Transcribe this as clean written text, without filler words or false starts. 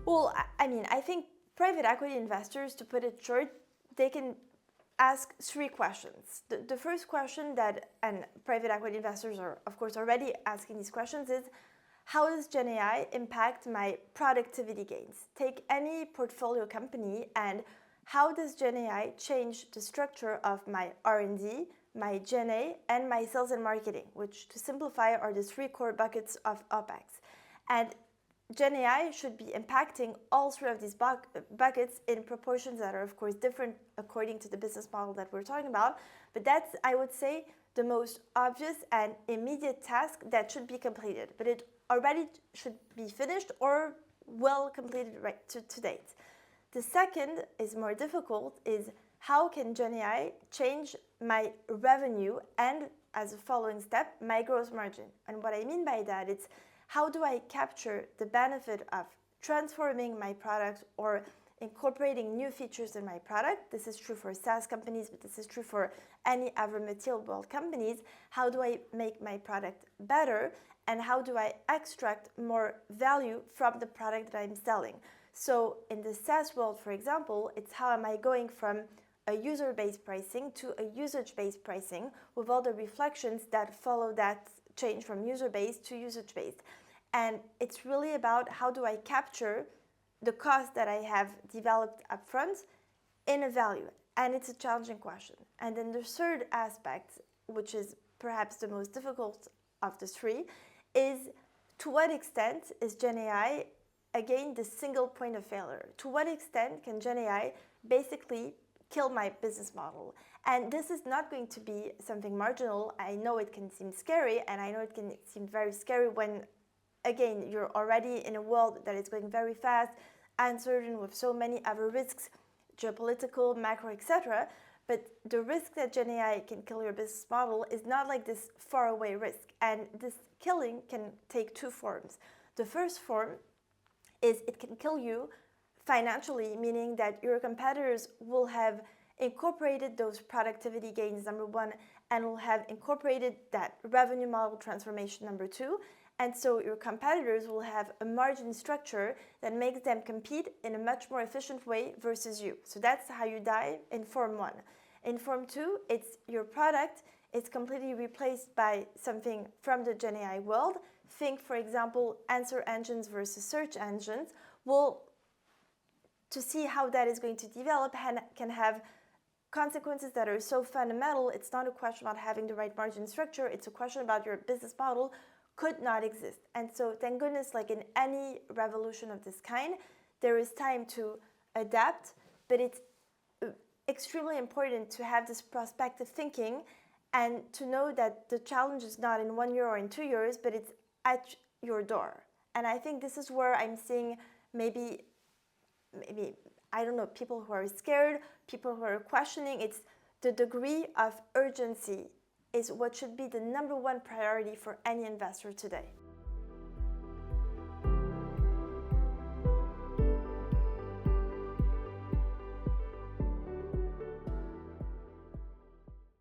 Well, I think private equity investors, to put it short, they can ask three questions. The first question that, and private equity investors are, of course, already asking these questions is, how does GenAI impact my productivity gains? Take any portfolio company and how does GenAI change the structure of my R&D, my G&A, and my sales and marketing, which, to simplify, are the three core buckets of OpEx. And GenAI should be impacting all three of these buckets in proportions that are, of course, different according to the business model that we're talking about. But that's, I would say, the most obvious and immediate task that should be completed. But it already should be finished or well completed right to date. The second is more difficult, is how can GenAI change my revenue and, as a following step, my gross margin. And what I mean by that, it's how do I capture the benefit of transforming my product or incorporating new features in my product? This is true for SaaS companies, but this is true for any other material world companies. How do I make my product better? And how do I extract more value from the product that I'm selling? So in the SaaS world, for example, it's how am I going from a user-based pricing to a usage-based pricing with all the reflections that follow that change from user-based to usage-based. And it's really about how do I capture the cost that I have developed upfront in a value. And it's a challenging question. And then the third aspect, which is perhaps the most difficult of the three, is to what extent is GenAI, again, the single point of failure? To what extent can GenAI basically kill my business model? And this is not going to be something marginal. I know it can seem scary, and I know it can seem very scary when, again, you're already in a world that is going very fast, uncertain, with so many other risks, geopolitical, macro, etc. But the risk that GenAI can kill your business model is not like this faraway risk. And this killing can take two forms. The first form is it can kill you financially, meaning that your competitors will have incorporated those productivity gains, number one, and will have incorporated that revenue model transformation, number two. And so your competitors will have a margin structure that makes them compete in a much more efficient way versus you. So that's how you die in form one. In form two, it's your product is completely replaced by something from the GenAI world. Think, for example, answer engines versus search engines. Well, to see how that is going to develop can have consequences that are so fundamental. It's not a question about having the right margin structure. It's a question about your business model could not exist. And so thank goodness, like in any revolution of this kind, there is time to adapt, but it's extremely important to have this prospective thinking and to know that the challenge is not in 1 year or in 2 years, but it's at your door. And I think this is where I'm seeing maybe, I don't know, people who are scared, people who are questioning. It's the degree of urgency is what should be the number one priority for any investor today.